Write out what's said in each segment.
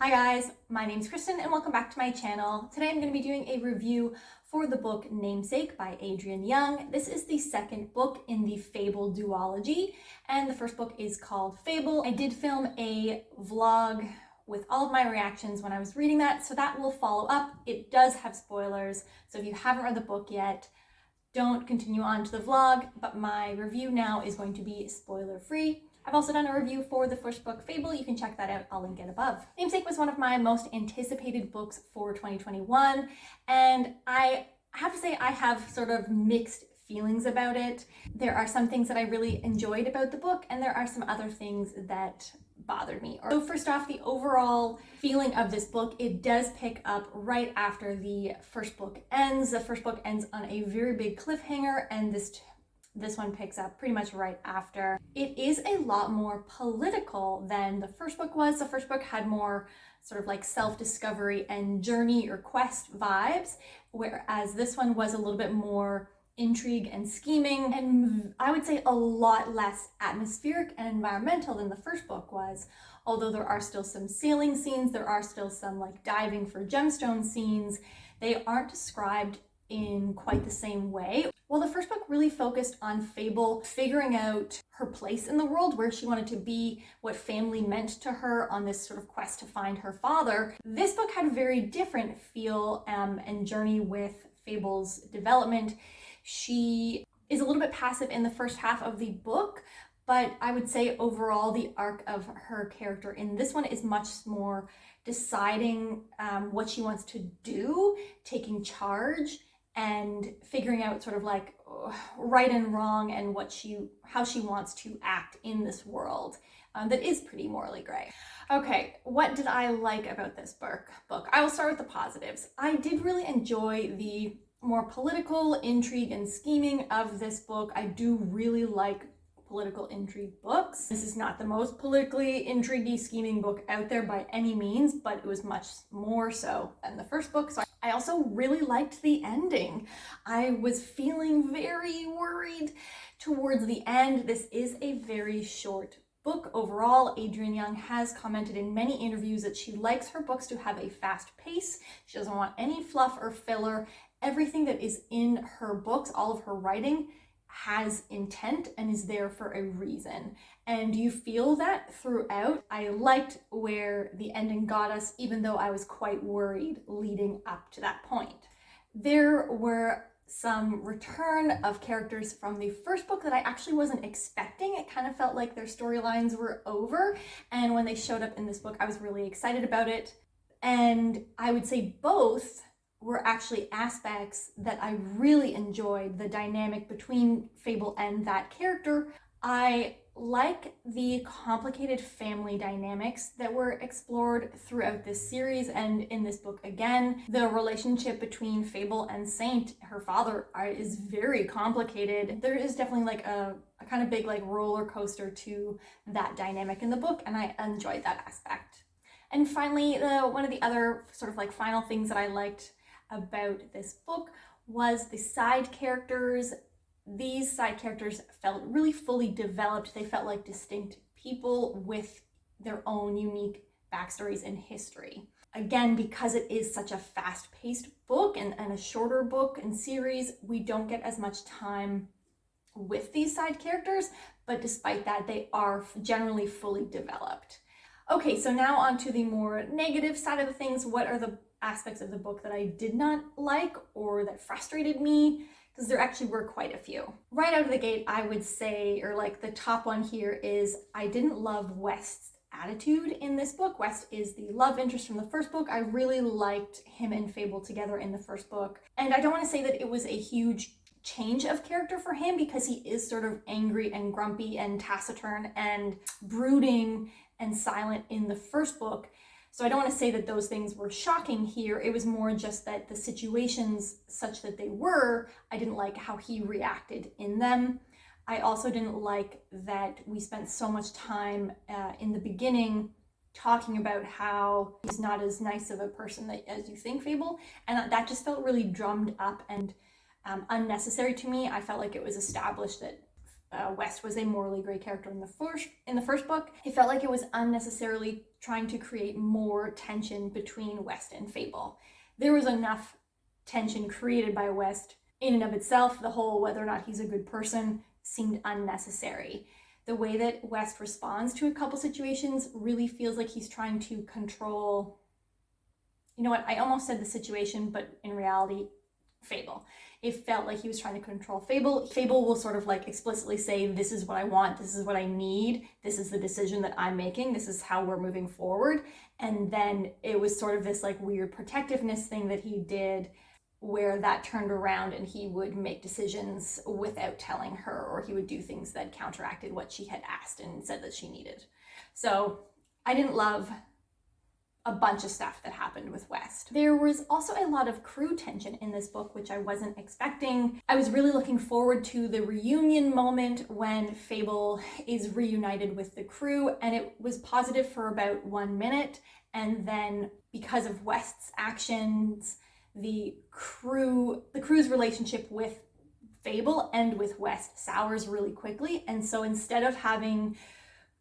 Hi guys, my name's Kristen and welcome back to my channel. Today I'm going to be doing a review for the book Namesake by Adrienne Young. This is the second book in the Fable duology, and the first book is called Fable. I did film a vlog with all of my reactions when I was reading that, so that will follow up. It does have spoilers, so if you haven't read the book yet, don't continue on to the vlog, but my review now is going to be spoiler free. I've also done a review for the first book, Fable. You can check that out. I'll link it above. Namesake was one of my most anticipated books for 2021, and I have to say I have sort of mixed feelings about it. There are some things that I really enjoyed about the book, and there are some other things that bothered me. So first off, the overall feeling of this book, it does pick up right after the first book ends. The first book ends on a very big cliffhanger, and this one picks up pretty much right after. It is a lot more political than the first book was. The first book had more sort of like self-discovery and journey or quest vibes, whereas this one was a little bit more intrigue and scheming, and I would say a lot less atmospheric and environmental than the first book was. Although there are still some sailing scenes, there are still some like diving for gemstone scenes, they aren't described in quite the same way. Well, the first book really focused on Fable figuring out her place in the world, where she wanted to be, what family meant to her on this sort of quest to find her father. This book had a very different feel and journey with Fable's development. She is a little bit passive in the first half of the book, but I would say overall the arc of her character in this one is much more deciding what she wants to do, taking charge, and figuring out sort of like right and wrong and how she wants to act in this world that is pretty morally gray. Okay, what did I like about this book? I will start with the positives. I did really enjoy the more political intrigue and scheming of this book. I do really like political intrigue books. This is not the most politically intriguey, scheming book out there by any means, but it was much more so than the first book. So I also really liked the ending. I was feeling very worried towards the end. This is a very short book overall. Adrienne Young has commented in many interviews that she likes her books to have a fast pace. She doesn't want any fluff or filler. Everything that is in her books, all of her writing, has intent and is there for a reason. And you feel that throughout. I liked where the ending got us, even though I was quite worried leading up to that point. There were some return of characters from the first book that I actually wasn't expecting. It kind of felt like their storylines were over, and when they showed up in this book, I was really excited about it. And I would say both were actually aspects that I really enjoyed, the dynamic between Fable and that character. I like the complicated family dynamics that were explored throughout this series and in this book again. The relationship between Fable and Saint, her father, is very complicated. There is definitely like a kind of big like roller coaster to that dynamic in the book, and I enjoyed that aspect. And finally, one of the other sort of like final things that I liked about this book was the side characters. These side characters felt really fully developed. They felt like distinct people with their own unique backstories and history. Again, because it is such a fast-paced book and a shorter book and series, we don't get as much time with these side characters, but despite that, they are generally fully developed. Okay, so now on to the more negative side of the things. What are the aspects of the book that I did not like or that frustrated me? Because there actually were quite a few. Right out of the gate, I would say, or like the top one here is, I didn't love West's attitude in this book. West is the love interest from the first book. I really liked him and Fable together in the first book. And I don't want to say that it was a huge change of character for him, because he is sort of angry and grumpy and taciturn and brooding and silent in the first book. So I don't want to say that those things were shocking here. It was more just that the situations such that they were, I didn't like how he reacted in them. I also didn't like that we spent so much time in the beginning talking about how he's not as nice of a person as you think, Fable. And that just felt really drummed up and unnecessary to me. I felt like it was established that West was a morally gray character in the first book. It felt like it was unnecessarily trying to create more tension between West and Fable. There was enough tension created by West in and of itself. The whole whether or not he's a good person seemed unnecessary. The way that West responds to a couple situations really feels like he's trying to control, you know what, I almost said the situation, but in reality, Fable. It felt like he was trying to control Fable. Fable will sort of like explicitly say, this is what I want, this is what I need, this is the decision that I'm making, this is how we're moving forward. And then it was sort of this like weird protectiveness thing that he did where that turned around and he would make decisions without telling her, or he would do things that counteracted what she had asked and said that she needed. So I didn't love a bunch of stuff that happened with West. There was also a lot of crew tension in this book, which I wasn't expecting. I was really looking forward to the reunion moment when Fable is reunited with the crew, and it was positive for about 1 minute, and then because of West's actions, the crew's relationship with Fable and with West sours really quickly. And so instead of having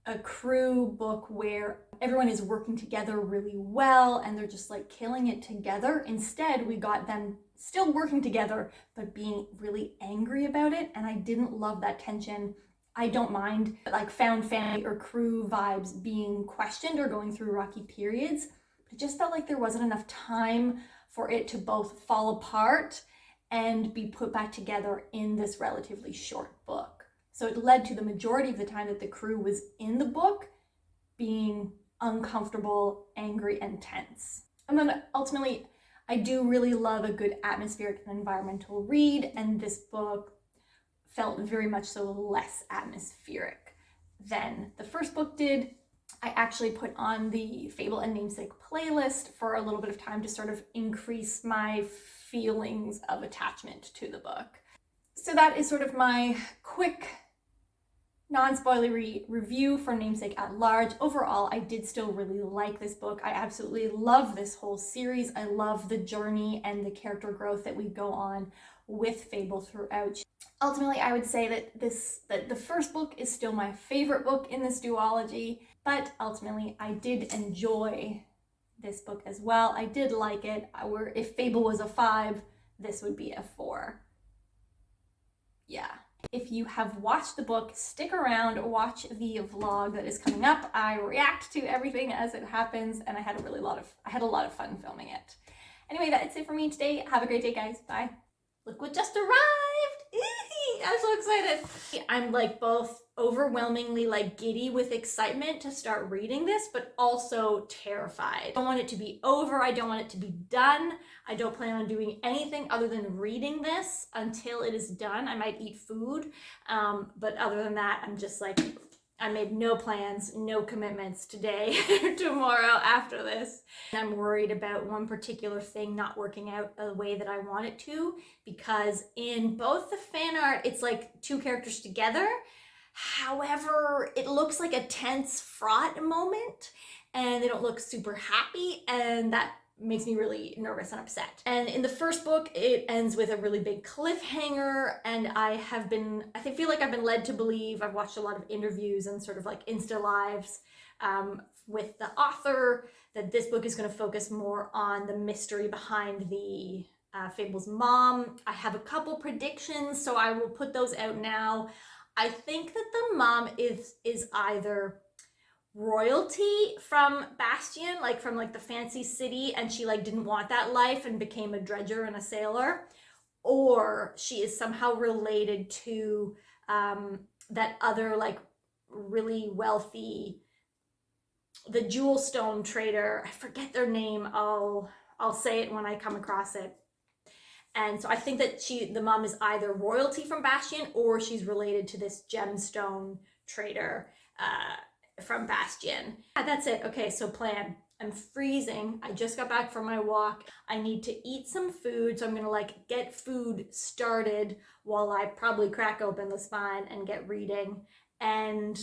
a crew book where everyone is working together really well and they're just like killing it together, instead we got them still working together but being really angry about it, and I didn't love that tension. I don't mind like found family or crew vibes being questioned or going through rocky periods, but it just felt like there wasn't enough time for it to both fall apart and be put back together in this relatively short book. So it led to the majority of the time that the crew was in the book being uncomfortable, angry, and tense. And then ultimately, I do really love a good atmospheric and environmental read, and this book felt very much so less atmospheric than the first book did. I actually put on the Fable and Namesake playlist for a little bit of time to sort of increase my feelings of attachment to the book. So that is sort of my quick, non-spoilery review for Namesake at large. Overall, I did still really like this book. I absolutely love this whole series. I love the journey and the character growth that we go on with Fable throughout. Ultimately, I would say that the first book is still my favorite book in this duology, but ultimately I did enjoy this book as well. I did like it. If Fable was a 5, this would be a 4. Yeah. If you have watched the book, stick around, watch the vlog that is coming up. I react to everything as it happens, and I had a lot of fun filming it. Anyway, that's it for me today. Have a great day, guys. Bye. Look what just arrived. I'm so excited. I'm like both overwhelmingly like giddy with excitement to start reading this, but also terrified. I don't want it to be over. I don't want it to be done. I don't plan on doing anything other than reading this until it is done. I might eat food, but other than that, I'm just like, I made no plans, no commitments today or tomorrow after this. I'm worried about one particular thing not working out the way that I want it to, because in both the fan art, it's like 2 characters together. However, it looks like a tense, fraught moment, and they don't look super happy, and that makes me really nervous and upset. And in the first book, it ends with a really big cliffhanger, and I feel like I've been led to believe, I've watched a lot of interviews and sort of like Insta lives with the author, that this book is going to focus more on the mystery behind the Fable's mom. I have a couple predictions, so I will put those out now. I think that the mom is either royalty from Bastion, like from like the fancy city, and she like didn't want that life and became a dredger and a sailor, or she is somehow related to that other like really wealthy, the jewel stone trader. I forget their name. I'll say it when I come across it. And so I think that the mom is either royalty from Bastion, or she's related to this gemstone trader from Bastion. Yeah, that's it. Okay, so plan. I'm freezing. I just got back from my walk. I need to eat some food, so I'm gonna like get food started while I probably crack open the spine and get reading. And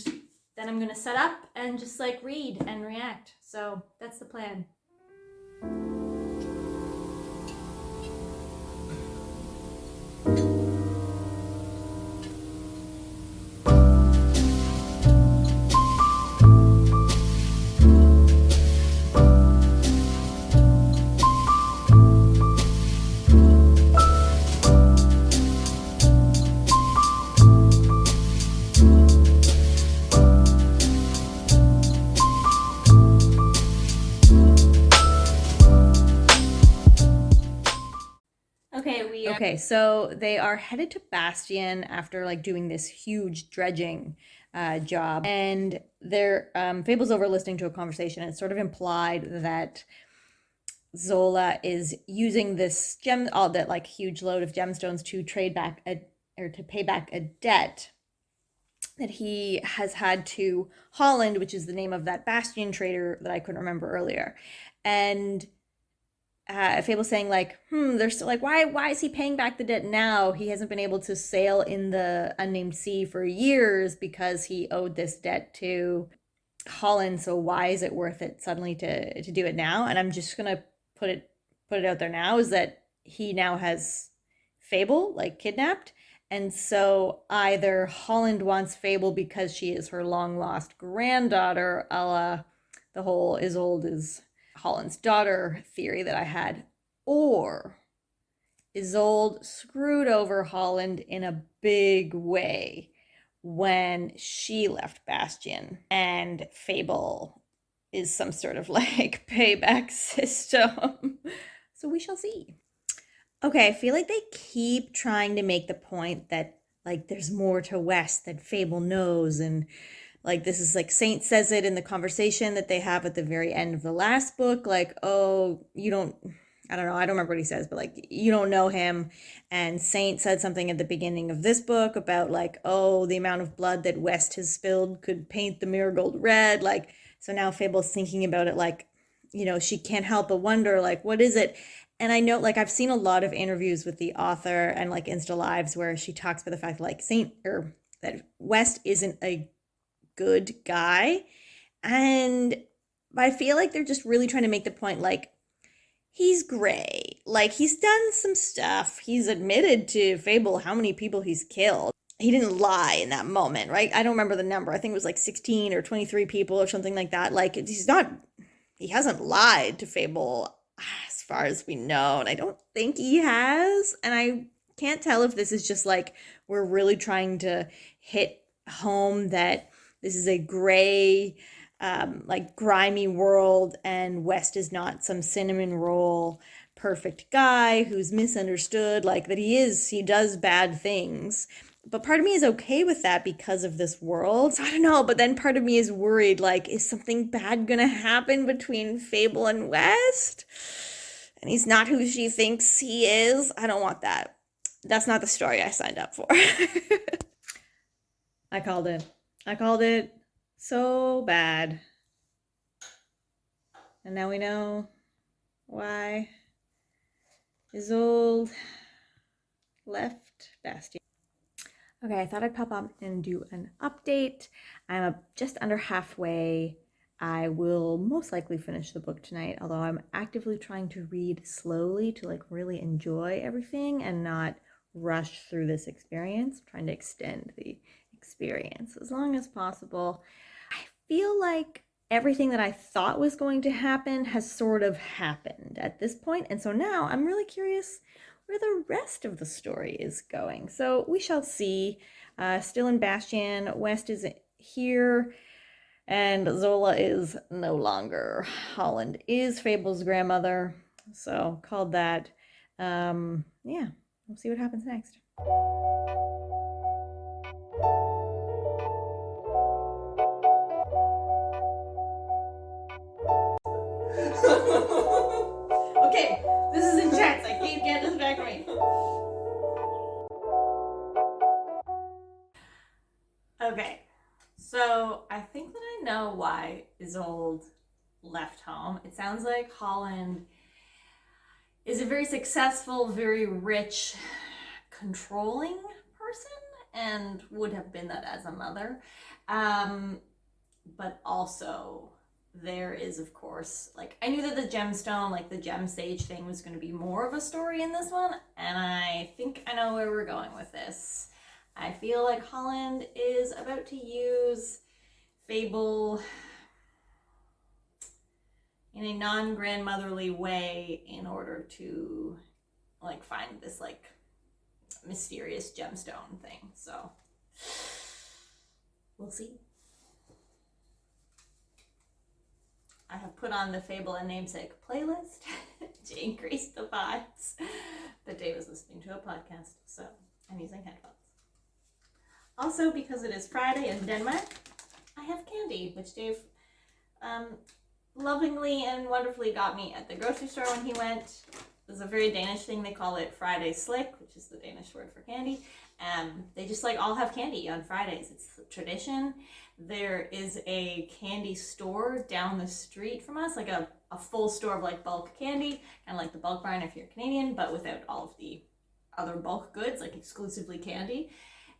then I'm gonna set up and just like read and react. So that's the plan. Okay, so they are headed to Bastion after like doing this huge dredging job, and they're Fable's over listening to a conversation. It's sort of implied that Zola is using this all that like huge load of gemstones to trade back to pay back a debt that he has had to Holland, which is the name of that Bastion trader that I couldn't remember earlier. And Fable's saying like, they're still like, why is he paying back the debt now? He hasn't been able to sail in the unnamed sea for years because he owed this debt to Holland. So why is it worth it suddenly to do it now? And I'm just gonna put it out there now is that he now has Fable like kidnapped. And so either Holland wants Fable because she is her long lost granddaughter, a la the whole Isolde is Holland's daughter theory that I had, or Isolde screwed over Holland in a big way when she left Bastion, and Fable is some sort of like payback system. So we shall see. Okay, I feel like they keep trying to make the point that like there's more to West that Fable knows, and like this is like Saint says it in the conversation that they have at the very end of the last book, like, oh, you don't, I don't know, I don't remember what he says, but like, you don't know him. And Saint said something at the beginning of this book about like, oh, the amount of blood that West has spilled could paint the marigold red. Like, so now Fable's thinking about it like, you know, she can't help but wonder, like, what is it? And I know, like, I've seen a lot of interviews with the author and like Insta Lives where she talks about the fact that like that West isn't a good guy. And I feel like they're just really trying to make the point like he's gray, like he's done some stuff, he's admitted to Fable how many people he's killed. He didn't lie in that moment, right? I don't remember the number. I think it was like 16 or 23 people or something like that. Like he hasn't lied to Fable as far as we know, and I don't think he has. And I can't tell if this is just like we're really trying to hit home that this is a gray, like grimy world, and West is not some cinnamon roll perfect guy who's misunderstood, like that he does bad things. But part of me is okay with that because of this world. So I don't know, but then part of me is worried, like, is something bad gonna happen between Fable and West? And he's not who she thinks he is? I don't want that. That's not the story I signed up for. I called it so bad. And now we know why Isolde left Bastion. Okay, I thought I'd pop up and do an update. I'm just under halfway. I will most likely finish the book tonight, although I'm actively trying to read slowly to like really enjoy everything and not rush through this experience. I'm trying to extend the experience as long as possible. I feel like everything that I thought was going to happen has sort of happened at this point, and so now I'm really curious where the rest of the story is going. So we shall see. Still in Bastion, West is here, and Zola is no longer. Holland is Fable's grandmother, so called that. Yeah, we'll see what happens next. Okay, this is intense. I can't get this back right. Okay, so I think that I know why Isolde left home. It sounds like Holland is a very successful, very rich, controlling person, and would have been that as a mother. But also there is, of course, like, I knew that the gemstone, like the gem sage thing, was going to be more of a story in this one, and I think I know where we're going with this. I feel like Holland is about to use Fable in a non-grandmotherly way in order to like find this like mysterious gemstone thing. So we'll see. I have put on the Fable and Namesake playlist to increase the vibes. But Dave is listening to a podcast, so I'm using headphones. Also, because it is Friday in Denmark, I have candy, which Dave lovingly and wonderfully got me at the grocery store when he went. It's a very Danish thing. They call it Friday slik, which is the Danish word for candy. They just like all have candy on Fridays. It's a tradition. There is a candy store down the street from us, like a full store of like bulk candy, kind of like the Bulk Barn if you're Canadian, but without all of the other bulk goods, like exclusively candy.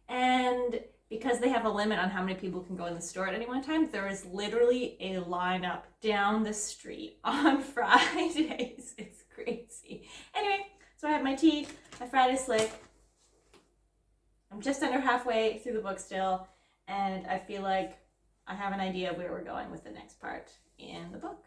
And because they have a limit on how many people can go in the store at any one time, there is literally a lineup down the street on Fridays. It's crazy. Anyway, so I have my tea, my Friday slik. I'm just under halfway through the book still, and I feel like I have an idea of where we're going with the next part in the book.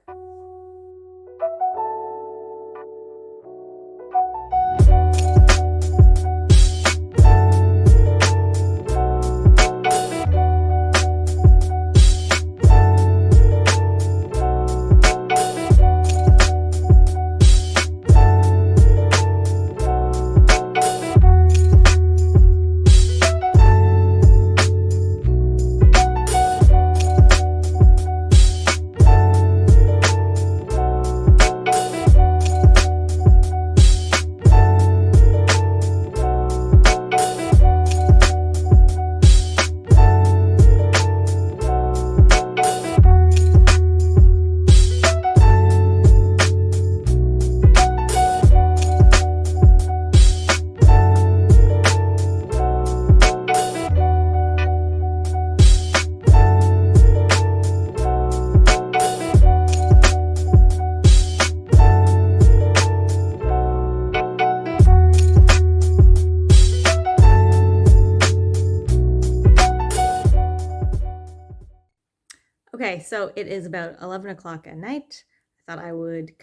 Okay, so it is about 11 o'clock at night. I thought I would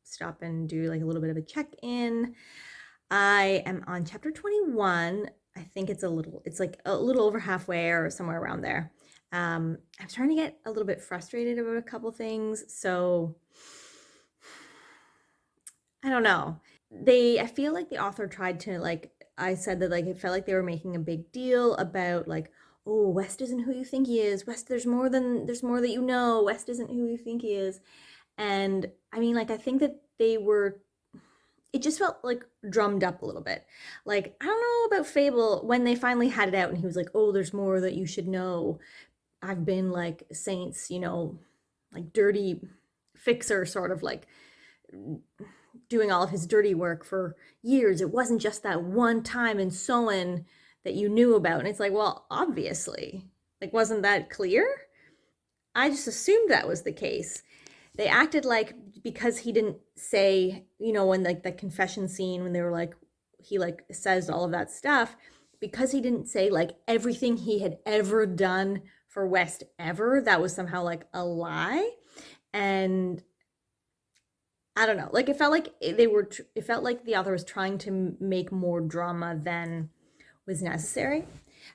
stop and do like a little bit of a check-in. I am on chapter 21. I think it's like a little over halfway or somewhere around there. I'm starting to get a little bit frustrated about a couple things, so I don't know. I feel like the author tried to, like, I said that like it felt like they were making a big deal about like, oh, West isn't who you think he is. West, there's more that you know. West isn't who you think he is. And I mean, like, I think that it just felt like drummed up a little bit. Like, I don't know about Fable when they finally had it out and he was like, oh, there's more that you should know. I've been like Saint's, like dirty fixer, sort of like doing all of his dirty work for years. It wasn't just that one time in Soen that you knew about. And it's like, well, obviously, like, wasn't that clear? I just assumed that was the case. They acted like because he didn't say, when like the confession scene, when they were like, he like says all of that stuff, because he didn't say like everything he had ever done for West ever, that was somehow like a lie. And I don't know, like it felt like the author was trying to make more drama than was necessary.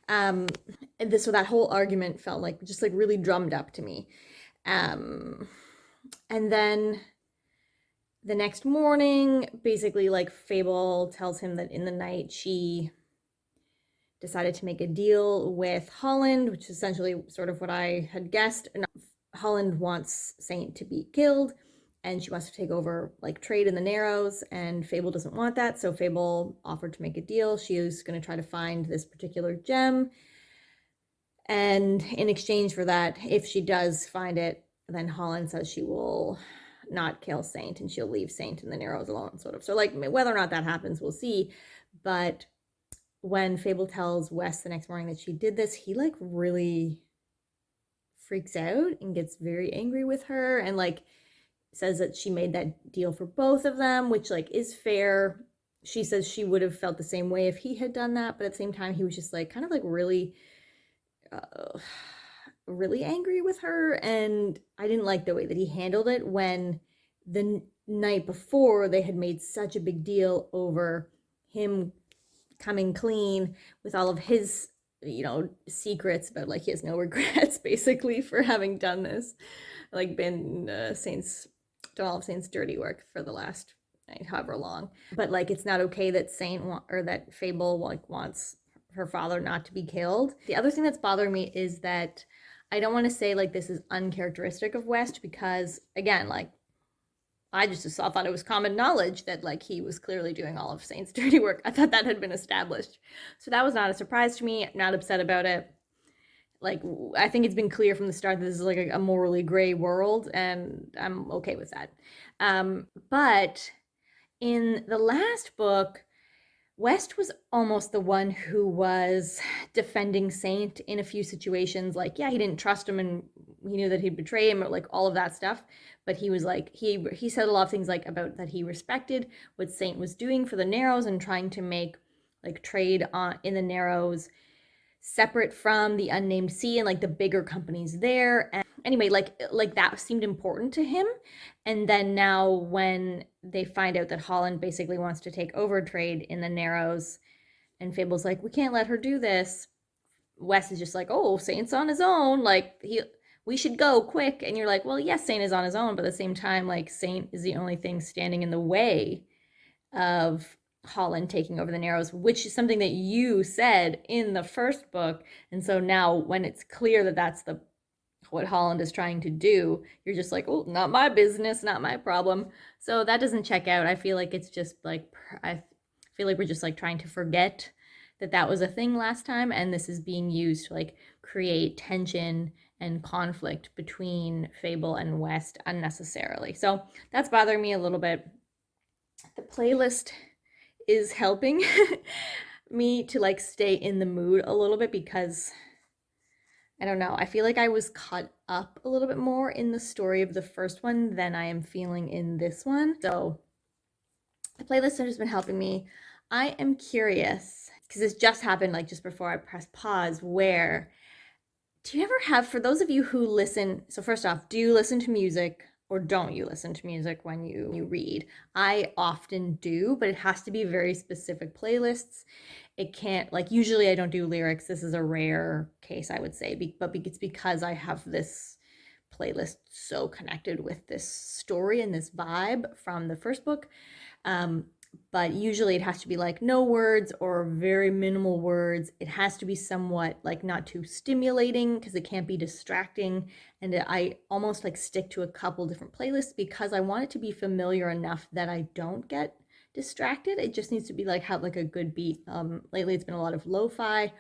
So that whole argument felt like just like really drummed up to me. And then the next morning, basically like Fable tells him that in the night she decided to make a deal with Holland, which is essentially sort of what I had guessed. Holland wants Saint to be killed, and she wants to take over like trade in the Narrows, and Fable doesn't want that. So Fable offered to make a deal. She is going to try to find this particular gem. And in exchange for that, if she does find it, then Holland says she will not kill Saint and she'll leave Saint in the Narrows alone, sort of. So like whether or not that happens, we'll see. But when Fable tells Wes the next morning that she did this, he like really freaks out and gets very angry with her and like says that she made that deal for both of them, which like is fair. She says she would have felt the same way if he had done that, but at the same time he was just like kind of like really really angry with her. And I didn't like the way that he handled it when the night before they had made such a big deal over him coming clean with all of his secrets about like he has no regrets basically for having done this, like been done all of Saint's dirty work for the last however long. But like, it's not okay that that Fable like wants her father not to be killed. The other thing that's bothering me is that I don't want to say like this is uncharacteristic of West, because again, like I just thought it was common knowledge that like he was clearly doing all of Saint's dirty work. I thought that had been established. So that was not a surprise to me. I'm not upset about it. Like, I think it's been clear from the start that this is like a morally gray world, and I'm okay with that. But in the last book, West was almost the one who was defending Saint in a few situations. Like, yeah, he didn't trust him and he knew that he'd betray him, or like all of that stuff. But he was like, he said a lot of things like about that he respected what Saint was doing for the Narrows and trying to make like trade in the Narrows separate from the Unnamed Sea and like the bigger companies there. And anyway, like that seemed important to him. And then now when they find out that Holland basically wants to take over trade in the Narrows, and Fable's like, we can't let her do this, Wes is just like, oh, Saint's on his own, like we should go quick. And you're like, well, yes, Saint is on his own, but at the same time, like Saint is the only thing standing in the way of Holland taking over the Narrows, which is something that you said in the first book. And so now when it's clear that that's what Holland is trying to do, you're just like, oh, not my business, not my problem. So that doesn't check out. I feel like it's just like, I feel like we're just like trying to forget that that was a thing last time, and this is being used to like create tension and conflict between Fable and West unnecessarily. So that's bothering me a little bit. The playlist is helping me to like stay in the mood a little bit, because I don't know, I feel like I was caught up a little bit more in the story of the first one than I am feeling in this one. So the playlist has just been helping me. I am curious, because this just happened like just before I pressed pause, where do you ever have, for those of you who listen, so first off, do you listen to music or don't you listen to music when you read? I often do, but it has to be very specific playlists. It can't, like, usually I don't do lyrics. This is a rare case, I would say, but it's because I have this playlist so connected with this story and this vibe from the first book. But usually it has to be like no words or very minimal words. It has to be somewhat like not too stimulating, because it can't be distracting. And I almost like stick to a couple different playlists because I want it to be familiar enough that I don't get distracted. It just needs to be like have like a good beat. Lately it's been a lot of lo-fi,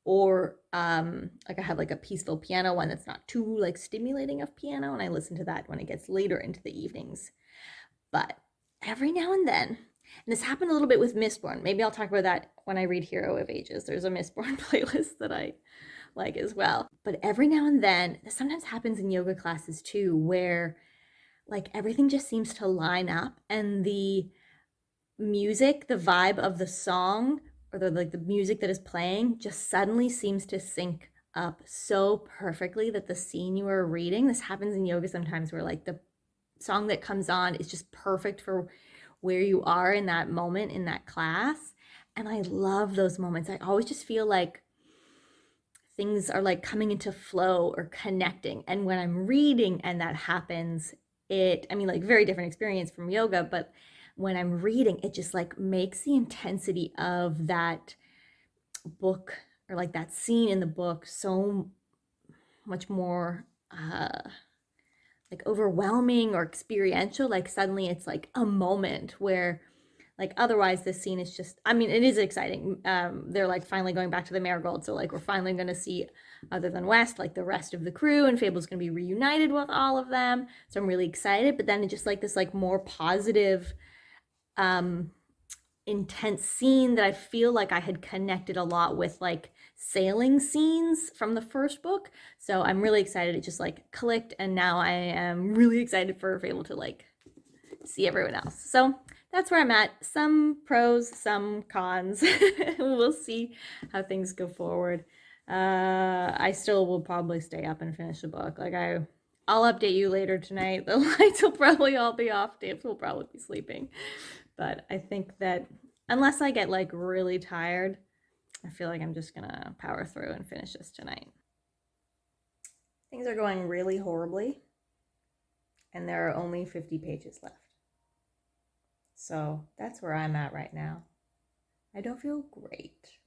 or like I have like a peaceful piano one that's not too like stimulating of piano, and I listen to that when it gets later into the evenings. But every now and then, and this happened a little bit with Mistborn. Maybe I'll talk about that when I read Hero of Ages. There's a Mistborn playlist that I like as well. But every now and then, this sometimes happens in yoga classes too, where like everything just seems to line up, and the music, the vibe of the song, or the music that is playing just suddenly seems to sync up so perfectly that the scene you are reading, this happens in yoga sometimes, where like the song that comes on is just perfect for where you are in that moment in that class. And I love those moments. I always just feel like things are like coming into flow or connecting. And when I'm reading and that happens, I mean, like very different experience from yoga, but when I'm reading, it just like makes the intensity of that book or like that scene in the book so much more like overwhelming or experiential. Like suddenly it's like a moment where like otherwise this scene is just, I mean, it is exciting. They're like finally going back to the Marigold, so like we're finally going to see, other than West, like the rest of the crew, and Fable's going to be reunited with all of them, so I'm really excited. But then it's just like this like more positive intense scene that I feel like I had connected a lot with like sailing scenes from the first book. So I'm really excited. It just like clicked, and now I am really excited for Fable to like see everyone else. So that's where I'm at. Some pros, some cons. We'll see how things go forward. I still will probably stay up and finish the book. Like I'll update you later tonight. The lights will probably all be off. Dave will probably be sleeping. But I think that unless I get like really tired, I feel like I'm just gonna power through and finish this tonight. Things are going really horribly, and there are only 50 pages left. So that's where I'm at right now. I don't feel great.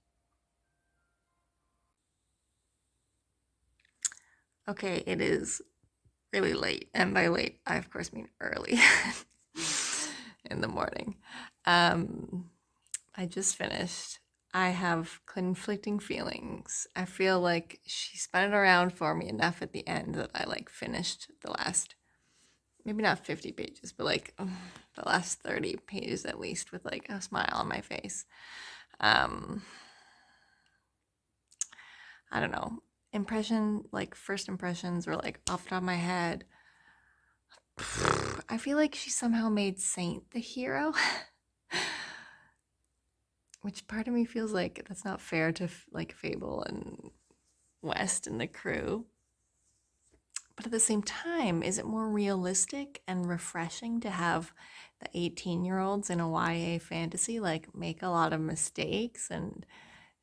Okay, it is really late, and by late, I of course mean early in the morning. I just finished. I have conflicting feelings. I feel like she spun it around for me enough at the end that I like finished the last, maybe not 50 pages, but like the last 30 pages at least with like a smile on my face. I don't know. First impressions were like off the top of my head. I feel like she somehow made Saint the hero. Which part of me feels like that's not fair to like Fable and West and the crew. But at the same time, is it more realistic and refreshing to have the 18-year-olds in a YA fantasy like make a lot of mistakes and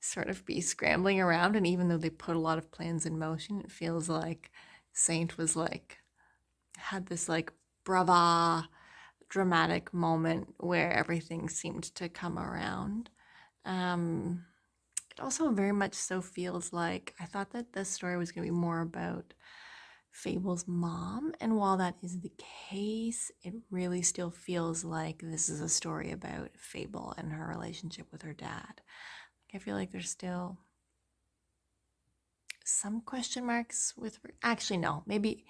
sort of be scrambling around? And even though they put a lot of plans in motion, it feels like Saint was like, had this like brava, dramatic moment where everything seemed to come around. It also very much so feels like I thought that this story was going to be more about Fable's mom, and while that is the case, it really still feels like this is a story about Fable and her relationship with her dad. I feel like there's still some question marks with actually no, maybe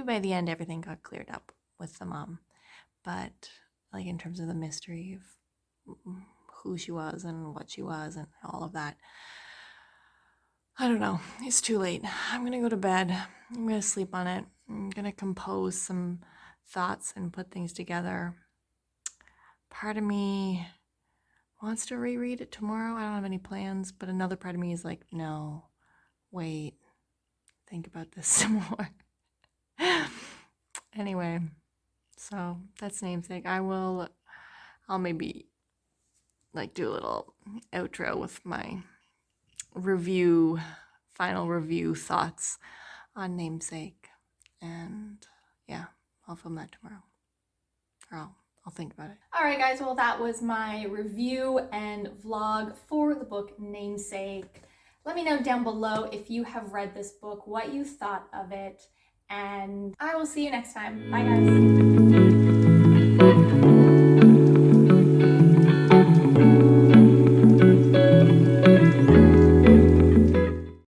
by the end everything got cleared up with the mom, but like in terms of the mystery of who she was and what she was and all of that, I don't know. It's too late. I'm gonna go to bed. I'm gonna sleep on it. I'm gonna compose some thoughts and put things together. Part of me wants to reread it tomorrow. I don't have any plans, but another part of me is like, no, wait, think about this some more. Anyway, so that's Namesake. I'll maybe like do a little outro with my final review thoughts on Namesake. And yeah, I'll film that tomorrow. Or I'll think about it. Alright guys, well that was my review and vlog for the book Namesake. Let me know down below if you have read this book, what you thought of it, and I will see you next time. Bye guys.